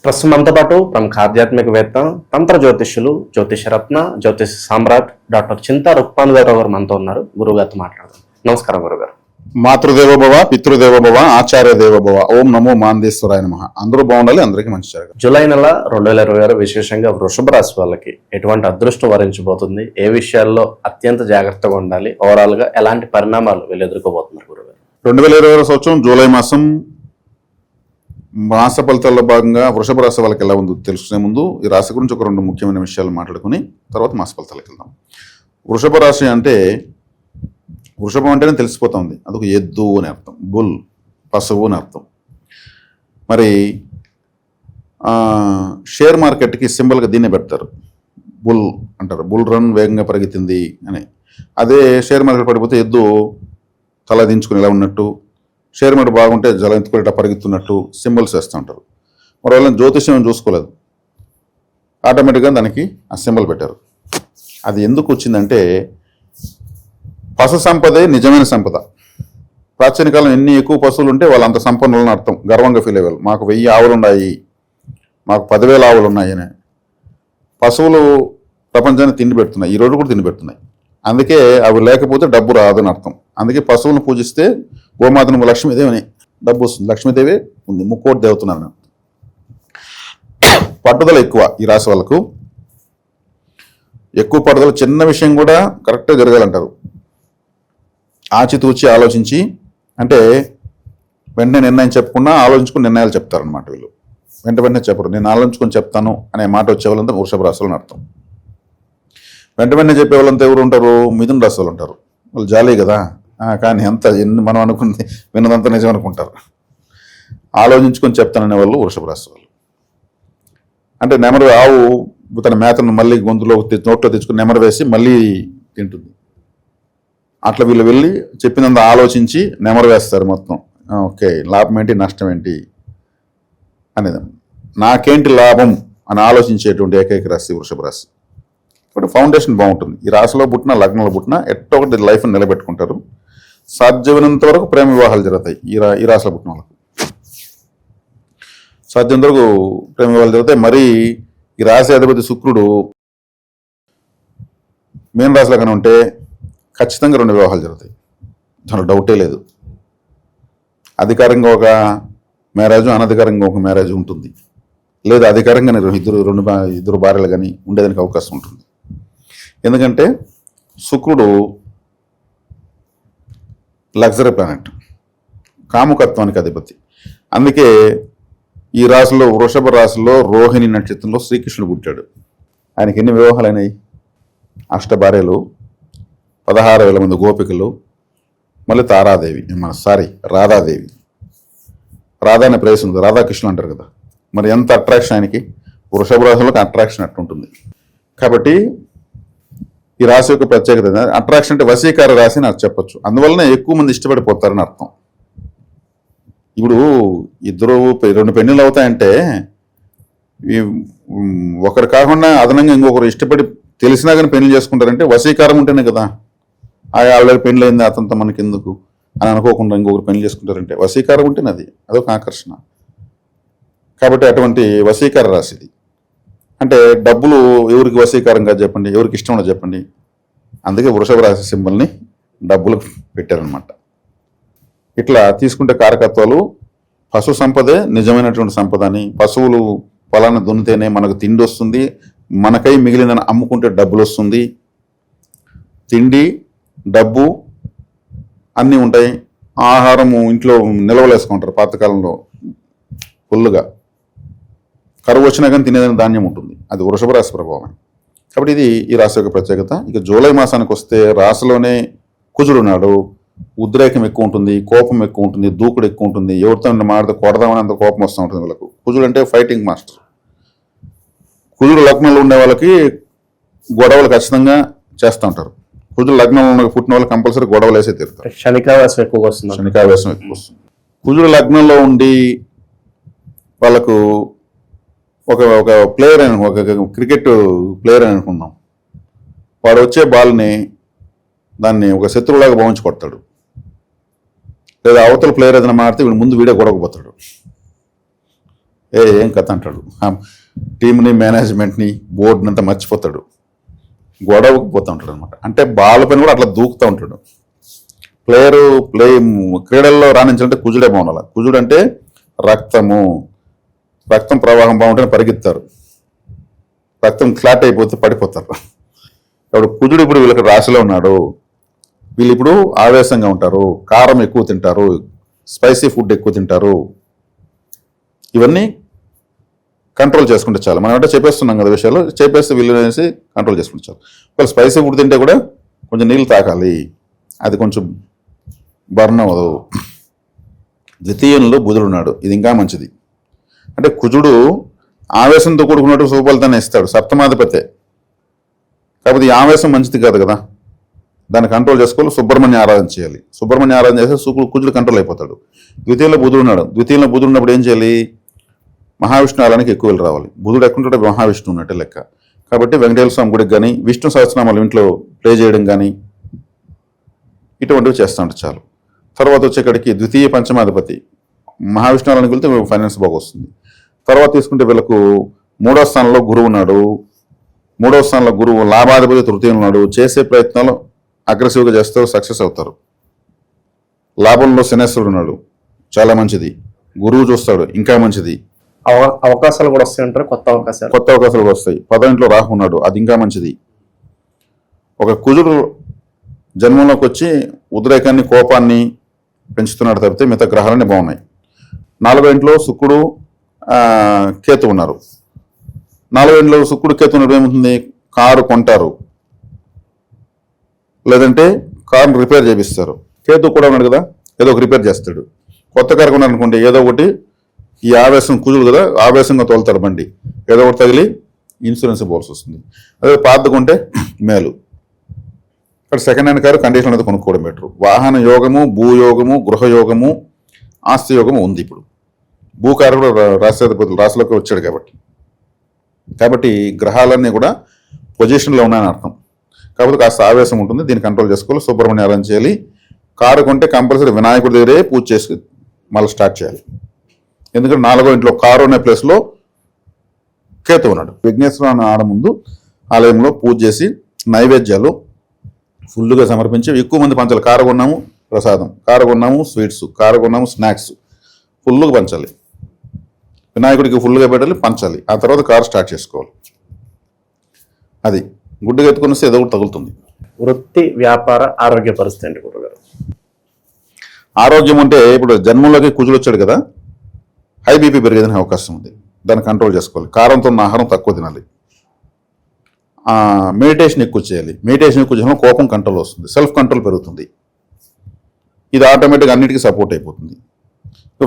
ప్రస్తుతం మనతో పాటు ప్రముఖ ఆధ్యాత్మికవేత్త, తంత్ర జ్యోతిష్యులు, జ్యోతిషరత్న, జ్యోతిష సామ్రాట్ డాక్టర్ చింతా రుక్మానుగారావు గారు మనతో ఉన్నారు. గురువుగారితో మాట్లాడదాం. నమస్కారం గురుగారు. మాతృదేవోభవ, పితృదేవోభవ, ఆచార్య దేవోభవ. ఓం నమో మాందేశ్వరాయ నమః. అందరూ బాగుండాలి, అందరికీ మంచి జరగాలి. జూలై నెల 2026 విశేషంగా వృషభ రాశి వాళ్ళకి ఎటువంటి అదృష్టం వరించబోతుంది, ఏ విషయాల్లో అత్యంత జాగ్రత్తగా ఉండాలి, ఓవరాల్ గా ఎలాంటి పరిణామాలు వీళ్ళు ఎదుర్కోబోతున్నారు గురుగారు? 2026 సంవత్సరం జూలై మాసం మాస ఫలితాల్లో భాగంగా వృషభ రాశి వాళ్ళకి ఎలా ఉందో తెలుసుకునే ముందు ఈ రాశి గురించి ఒక 2 ముఖ్యమైన విషయాలు మాట్లాడుకుని తర్వాత మాస ఫలితాలకు వెళ్దాం. వృషభ రాశి అంటే వృషభం అంటేనే తెలిసిపోతుంది, అదొక ఎద్దు అని అర్థం, బుల్, పశువు అని అర్థం. మరి షేర్ మార్కెట్కి సింబల్గా దీన్నే పెడతారు, బుల్ అంటారు. బుల్ రన్, వేగంగా పరిగెత్తింది అని. అదే షేర్ మార్కెట్ పడిపోతే ఎద్దు తల దించుకుని ఇలా ఉన్నట్టు, షేర్ మార్కెట్ బాగుంటే జల ఎత్తుకుని పరిగెత్తున్నట్టు సింబల్స్ వేస్తూ ఉంటారు. మరి వాళ్ళని జ్యోతిష్యం చూసుకోలేదు, ఆటోమేటిక్గా దానికి ఆ సింబల్ పెట్టారు. అది ఎందుకు వచ్చిందంటే పశు సంపదే నిజమైన సంపద. ప్రాచీన కాలం ఎన్ని ఎక్కువ పశువులు ఉంటే వాళ్ళు అంత సంపన్నులని అర్థం. గర్వంగా ఫీల్ అయ్యేవాళ్ళు, మాకు 1000 ఆవులు ఉన్నాయి, మాకు 10,000 ఆవులు ఉన్నాయి అని. పశువులు ప్రపంచాన్ని తిండి పెడుతున్నాయి, ఈ రోజు కూడా తిండి పెడుతున్నాయి. అందుకే అవి లేకపోతే డబ్బు రాదని అర్థం. అందుకే పశువులను పూజిస్తే గోమాతను లక్ష్మీదేవి అని డబ్బు వస్తుంది. లక్ష్మీదేవి ఉంది, ముక్కోటి దేవతన్నారు. పట్టుదల ఎక్కువ ఈ రాశి వాళ్ళకు, ఎక్కువ పట్టుదల. చిన్న విషయం కూడా కరెక్ట్గా జరగాలంటారు. ఆచితూచి ఆలోచించి, అంటే వెంటనే నిర్ణయం చెప్పకుండా ఆలోచించుకుని నిర్ణయాలు చెప్తారనమాట వీళ్ళు. వెంటనే చెప్పరు, నేను ఆలోచించుకొని చెప్తాను అనే మాట వచ్చే వాళ్ళంతా వృషభ రాశులు అని అర్థం. వెంటనే చెప్పే వాళ్ళంతా ఎవరు ఉంటారు? మిథున రాశి వాళ్ళు ఉంటారు. వాళ్ళు జాలీ కదా, కానీ ఎంత మనం అనుకుంది విన్నదంతా నిజం అనుకుంటారు. ఆలోచించుకొని చెప్తాననే వాళ్ళు వృషభ రాశి వాళ్ళు. అంటే నెమరు ఆవు తన మేతను మళ్ళీ గొంతులో నోట్లో తెచ్చుకుని నెమరు వేసి మళ్ళీ తింటుంది. అట్లా వీళ్ళు వెళ్ళి చెప్పినంత ఆలోచించి నెమరు వేస్తారు మొత్తం. ఓకే, లాభం ఏంటి, నష్టం ఏంటి అనేది, నాకేంటి లాభం అని ఆలోచించేటువంటి ఏకైక రాశి వృషభ రాశి. ఇప్పుడు ఫౌండేషన్ బాగుంటుంది. ఈ రాశిలో పుట్టిన, లగ్నంలో పుట్టిన ఎట్టో ఒకటి లైఫ్ని నిలబెట్టుకుంటారు. సాధ్యమైనంత వరకు ప్రేమ వివాహాలు జరుగుతాయి ఈ రాశిలో పుట్టిన వాళ్ళకు. సాధ్యమైనంత వరకు ప్రేమ వివాహాలు జరుగుతాయి. మరి ఈ రాశి అధిపతి శుక్రుడు మీన రాశిలో కానీ ఉంటే ఖచ్చితంగా 2 వివాహాలు జరుగుతాయి, దాంట్లో డౌటే లేదు. అధికారంగా ఒక మ్యారేజ్, అనధికారంగా ఒక మ్యారేజ్ ఉంటుంది. లేదా అధికారంగా ఇద్దరు భార్యలు కానీ ఉండేదానికి అవకాశం ఉంటుంది. ఎందుకంటే శుక్రుడు లగ్జరీ ప్లానెట్, కాముకత్వానికి అధిపతి. అందుకే ఈ రాశిలో, వృషభ రాశిలో రోహిణి నక్షత్రంలో శ్రీకృష్ణుడు పుట్టాడు. ఆయనకి ఎన్ని వివాహాలు అయినాయి? 8 భార్యలు, 16,000 మంది గోపికలు, మళ్ళీ రాధాదేవి. రాధా అనే ప్లేస్ ఉంది, రాధాకృష్ణులు అంటారు కదా. మరి ఎంత అట్రాక్షన్ ఆయనకి, వృషభ రాశిలోకి అట్రాక్షన్ అట్టుంటుంది. కాబట్టి ఈ రాశి యొక్క ప్రత్యేకత అట్రాక్షన్ అంటే వశీకార రాశి అని చెప్పొచ్చు. అందువల్లనే ఎక్కువ మంది ఇష్టపడిపోతారని అర్థం. ఇప్పుడు 2 పెళ్ళిళ్ళు అవుతాయంటే ఒకరు కాకుండా అదనంగా ఇంకొకరు ఇష్టపడి తెలిసినా కానీ పెళ్లి చేసుకుంటారంటే వశీకారం ఉంటేనే కదా. ఆల్రెడీ పెళ్లి అయింది, అతనితో మనకి ఎందుకు అని అనుకోకుండా ఇంకొకరు పెళ్లి చేసుకుంటారంటే వశీకారం ఉంటేనే అదొక ఆకర్షణ. కాబట్టి అటువంటి వశీకార రాశిది. అంటే డబ్బులు ఎవరికి వశీకారంగా చెప్పండి, ఎవరికి ఇష్టం ఉండదు చెప్పండి. అందుకే వృషభ రాశి సింబల్ని డబ్బులు పెట్టారనమాట. ఇట్లా తీసుకుంటే కారకత్వాలు, పశు సంపదే నిజమైనటువంటి సంపద అని. పశువులు పొలాన్ని దున్నితేనే మనకు తిండి వస్తుంది, మనకై మిగిలిన అమ్ముకుంటే డబ్బులు వస్తుంది. తిండి, డబ్బు అన్నీ ఉంటాయి. ఆహారము ఇంట్లో నిల్వలేసుకుంటారు పాతకాలంలో ఫుల్గా. కరువు వచ్చినా కానీ తినేదని ధాన్యం ఉంటుంది. అది వృషభ రాశి ప్రభావం. కాబట్టి ఇది ఈ రాశి యొక్క ప్రత్యేకత. ఇక జూలై మాసానికి వస్తే రాశిలోనే కుజుడు ఉన్నాడు. ఉద్రేకం ఎక్కువ ఉంటుంది, కోపం ఎక్కువ ఉంటుంది, దూకుడు ఎక్కువ ఉంటుంది. ఎవరితో మాడితే కొడదామని అంత కోపం వస్తూ ఉంటుంది వీళ్ళకు. కుజుడు అంటే ఫైటింగ్ మాస్టర్. కుజుడు లగ్నంలో ఉండే వాళ్ళకి గొడవలు ఖచ్చితంగా చేస్తూ ఉంటారు. కుజుడు లగ్నంలో పుట్టిన వాళ్ళు కంపల్సరీ గొడవలు వేసే తీరుతారు. శనికావేశం ఎక్కువ వస్తుంది. కుజుడు లగ్నంలో ఉండి వాళ్ళకు ఒక ప్లేయర్ అని, ఒక క్రికెట్ ప్లేయర్ అని అనుకుందాం. వాడు వచ్చే బాల్ని దాన్ని ఒక శత్రువులాగా భావించి కొడతాడు. లేదా అవతల ప్లేయర్ ఏదైనా మారితే వీడు ముందు వీడే గొడవకపోతాడు. ఏం కథ అంటాడు. టీంని, మేనేజ్మెంట్ని, బోర్డుని అంతా మర్చిపోతాడు, గొడవకు పోతూ ఉంటాడు అనమాట. అంటే బాల్ పైన కూడా అట్లా దూకుతూ ఉంటాడు. క్రీడల్లో రాణించాలంటే కుజుడే బాగుండాలి. కుజుడు అంటే రక్తం ప్రవాహం బాగుంటేనే పరిగెత్తారు, రక్తం క్లాట్ అయిపోతే పడిపోతారు. ఇప్పుడు కుజుడు ఇప్పుడు వీళ్ళకి రాశిలో ఉన్నాడు. వీళ్ళు ఇప్పుడు ఆవేశంగా ఉంటారు, కారం ఎక్కువ తింటారు, స్పైసీ ఫుడ్ ఎక్కువ తింటారు. ఇవన్నీ కంట్రోల్ చేసుకుంటే చాలు. మనం అంటే చెప్పేస్తున్నాం కదా విషయాలు, చెప్పేస్తే వీళ్ళు అనేసి కంట్రోల్ చేసుకుంటే చాలు. ఒకవేళ స్పైసీ ఫుడ్ తింటే కూడా కొంచెం నీళ్ళు తాగాలి, అది కొంచెం బర్న్ అవ్వదు. ద్వితీయంలో బుధుడు ఉన్నాడు, ఇది ఇంకా మంచిది. అంటే కుజుడు ఆవేశంతో కూడుకున్నట్టు శుభఫలితాన్ని ఇస్తాడు, సప్తమాధిపతే. కాకపోతే ఈ ఆవేశం మంచిది కాదు కదా, దాన్ని కంట్రోల్ చేసుకోవాలి. సుబ్రహ్మణ్య ఆరాధన చేయాలి. సుబ్రహ్మణ్య ఆరాధన చేస్తే కుజుడు కంట్రోల్ అయిపోతాడు. ద్వితీయంలో బుధుడు ఉన్నాడు. ద్వితీయంలో బుధుడు ఉన్నప్పుడు ఏం చేయాలి? మహావిష్ణు ఆలయానికి ఎక్కువ వెళ్ళి రావాలి. బుధుడు ఎక్కడుంటే మహావిష్ణు ఉన్నట్టే లెక్క. కాబట్టి వెంకటేశ్వర స్వామి గుడికి కానీ, విష్ణు సహస్రనామాలు ఇంట్లో ప్లే చేయడం కానీ ఇటువంటివి చేస్తూ ఉంటారు చాలు. తర్వాత వచ్చేక్కడికి ద్వితీయ పంచమాధిపతి మహావిష్ణు ఆలయానికి వెళ్తే ఫైనాన్స్ బాగా వస్తుంది. తర్వాత తీసుకుంటే వీళ్ళకు 3వ స్థానంలో గురువు ఉన్నాడు. 3వ స్థానంలో గురువు లాభాధిపతి తృతీయంలో ఉన్నాడు. చేసే ప్రయత్నాలు అగ్రెసివ్గా చేస్తారు, సక్సెస్ అవుతారు. లాభంలో శనేశ్వరుడు ఉన్నాడు, చాలా మంచిది. గురువు చూస్తాడు, ఇంకా మంచిది. అవకాశాలు కూడా వస్తాయి అంటారు, కొత్త అవకాశాలు వస్తాయి. 10వ ఇంట్లో రాహు ఉన్నాడు, అది ఇంకా మంచిది. ఒక కుజుడు జన్మంలోకి వచ్చి ఉద్రేకాన్ని, కోపాన్ని పెంచుతున్నాడు తప్పితే మిగతా గ్రహాలన్నీ బాగున్నాయి. 4వ ఇంట్లో శుక్రుడు, కేతు ఉన్నారు. 4వ ఇంట్లో శుక్రుడు, కేతు ఉన్నప్పుడు ఏమవుతుంది? కారు కొంటారు, లేదంటే కారును రిపేర్ చేపిస్తారు. కేతు కూడా ఉన్నాడు కదా, ఏదో ఒక రిపేర్ చేస్తాడు. కొత్త కారు కొన్నారు అనుకోండి, ఏదో ఒకటి ఈ ఆవేశం, కుజుడు కదా, ఆవేశంగా తోలుతారు బండి, ఏదో ఒకటి తగిలి ఇన్సూరెన్స్ పోవాల్సి వస్తుంది. అదే పాతకుంటే మేలు. ఇక్కడ సెకండ్ హ్యాండ్ కారు కండిషన్ అనేది కొనుక్కోవడం బెటర్. వాహన యోగము, భూయోగము, గృహయోగము, ఆస్తి యోగము ఉంది. ఇప్పుడు భూకారు కూడా రాశిలోకి వచ్చాడు కాబట్టి గ్రహాలన్నీ కూడా పొజిషన్లో ఉన్నాయని అర్థం. కాకపోతే కాస్త ఆవేశం ఉంటుంది, దీన్ని కంట్రోల్ చేసుకోవాలి. సుబ్రహ్మణ్య ఆరాధన చేయాలి. కారు కొంటే కంపల్సరీ వినాయకుడి దగ్గరే పూజ చేసి మళ్ళీ స్టార్ట్ చేయాలి. ఎందుకంటే 4వ ఇంట్లో కారు అనే ప్లేస్లో కేతు ఉన్నాడు. విఘ్నేశ్వర ఆడ ముందు ఆలయంలో పూజ చేసి నైవేద్యాలు ఫుల్గా సమర్పించి ఎక్కువ మంది పంచాలి. కారు కొన్నాము ప్రసాదం, కారు కొన్నాము స్వీట్స్, కారు కొన్నాము స్నాక్స్, ఫుల్గా పంచాలి. వినాయకుడికి ఫుల్గా పెట్టాలి, పంచాలి. ఆ తర్వాత కారు స్టార్ట్ చేసుకోవాలి. అది గుడ్డుగా ఎత్తుకుని ఏదో ఒకటి తగులుతుంది. వృత్తి, వ్యాపార, ఆరోగ్య పరిస్థితి అండి గురుగారు. ఆరోగ్యం అంటే ఇప్పుడు జన్మంలోకి కుజుడు వచ్చాడు కదా, హై బీపీ పెరిగేదనే అవకాశం ఉంది. దాన్ని కంట్రోల్ చేసుకోవాలి. కారంతో ఉన్న ఆహారం తక్కువ తినాలి. మెడిటేషన్ ఎక్కువ చేయాలి. మెడిటేషన్ ఎక్కువ చేయడం కోపం కంట్రోల్ వస్తుంది, సెల్ఫ్ కంట్రోల్ పెరుగుతుంది. ఇది ఆటోమేటిక్గా అన్నిటికీ సపోర్ట్ అయిపోతుంది.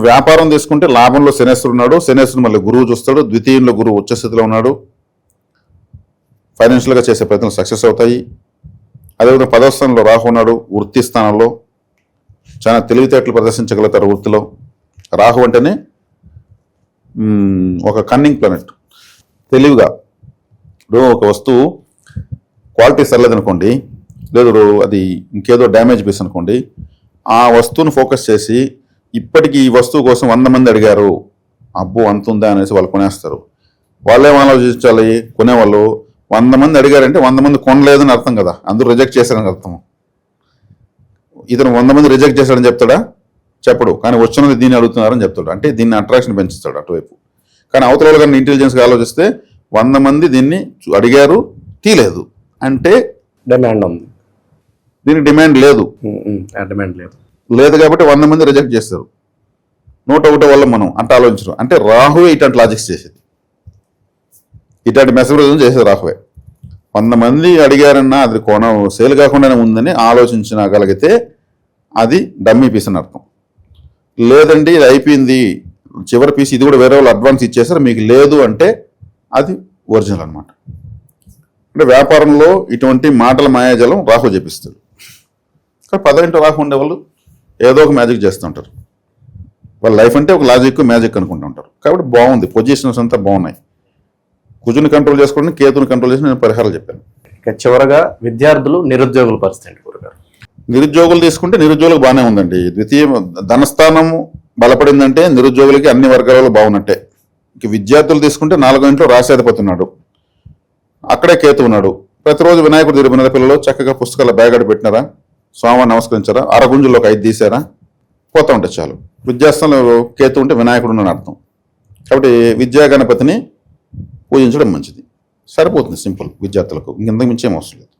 వ్యాపారం తీసుకుంటే లాభంలో శనేశ్వరుడు ఉన్నాడు. శనేశ్వరుడు మళ్ళీ గురువు చూస్తాడు. ద్వితీయంలో గురువు ఉచ్చ స్థితిలో ఉన్నాడు. ఫైనాన్షియల్గా చేసే ప్రయత్నాలు సక్సెస్ అవుతాయి. అదేవిధంగా 10వ స్థానంలో రాహు ఉన్నాడు. వృత్తి స్థానంలో చాలా తెలివితేటలు ప్రదర్శించగలుగుతారు వృత్తిలో. రాహు అంటేనే ఒక కన్నింగ్ ప్లానెట్. తెలివిగా ఇప్పుడు ఒక వస్తువు క్వాలిటీ సర్లేదనుకోండి, లేదు అది ఇంకేదో డ్యామేజ్ పీస్ అనుకోండి, ఆ వస్తువును ఫోకస్ చేసి ఇప్పటికీ ఈ వస్తువు కోసం 100 మంది అడిగారు, అబ్బో అంత ఉందా అనేసి వాళ్ళు కొనేస్తారు. వాళ్ళేం ఆలోచించాలి? కొనేవాళ్ళు 100 మంది అడిగారంటే 100 మంది కొనలేదని అర్థం కదా, అందరూ రిజెక్ట్ చేశారని అర్థం. ఇతను 100 మంది రిజెక్ట్ చేశాడని చెప్తాడా? చెప్పడు. కానీ వచ్చినది దీన్ని అడుగుతున్నారని చెప్తాడు. అంటే దీన్ని అట్రాక్షన్ పెంచుతాడు అటువైపు. కానీ అవతల వాళ్ళు కానీ ఇంటెలిజెన్స్గా ఆలోచిస్తే 100 మంది దీన్ని అడిగారు, తీయలేదు అంటే డిమాండ్ ఉంది, దీనికి డిమాండ్ లేదు. లేదు కాబట్టి 100 మంది రిజెక్ట్ చేస్తారు. 101 వల్ల మనం అంటే ఆలోచించడం. అంటే రాహువే ఇట్లాంటి లాజిక్స్ చేసేది, ఇట్లాంటి మెసబరిజం చేసేది రాహువే. 100 మంది అడిగారన్నా అది సేల్ కాకుండానే ఉందని ఆలోచించగలిగితే అది డమ్మీ పీస్ అని అర్థం. లేదండి ఇది అయిపోయింది, చివరి పీస్, ఇది కూడా వేరే వాళ్ళు అడ్వాన్స్ ఇచ్చేసారు, మీకు లేదు అంటే అది ఒరిజినల్ అనమాట. అంటే వ్యాపారంలో ఇటువంటి మాటల మాయాజలం రాహు చేపిస్తాడు. కానీ 10వ ఇంట్లో రాహు ఉండేవాళ్ళు ఏదో ఒక మ్యాజిక్ చేస్తుంటారు. వాళ్ళ లైఫ్ అంటే ఒక లాజిక్, మ్యాజిక్ అనుకుంటూ ఉంటారు. కాబట్టి బాగుంది, పొజిషన్స్ అంతా బాగున్నాయి. కుజుని కంట్రోల్ చేసుకోవడం, కేతుని కంట్రోల్ చేసి నేను పరిహారాలు చెప్పాను. ఇక చివరగా విద్యార్థులు, నిరుద్యోగుల పరిస్థితి గురుగారు. నిరుద్యోగులు తీసుకుంటే నిరుద్యోగులకు బాగానే ఉందండి. ద్వితీయ ధనస్థానం బలపడిందంటే నిరుద్యోగులకి అన్ని వర్గాలలో బాగున్నట్టే. ఇక విద్యార్థులు తీసుకుంటే 4వ ఇంట్లో రాశాధిపతి ఉన్నాడు, అక్కడే కేతు ఉన్నాడు. ప్రతిరోజు వినాయకుడు తిరుగుతున్నారు పిల్లలు, చక్కగా పుస్తకాల బ్యాగ్ అడి పెట్టినారా, స్వామిని నమస్కరించారా, అరగుంజుల్లో ఒక 5 తీసారా, పోతా ఉంటే చాలు. విద్యాస్థానంలో కేతు ఉంటే వినాయకుడు అని అర్థం. కాబట్టి విద్యా గణపతిని పూజించడం మంచిది, సరిపోతుంది. సింపుల్. విద్యార్థులకు ఇంతకు మించి ఏం అవసరం లేదు.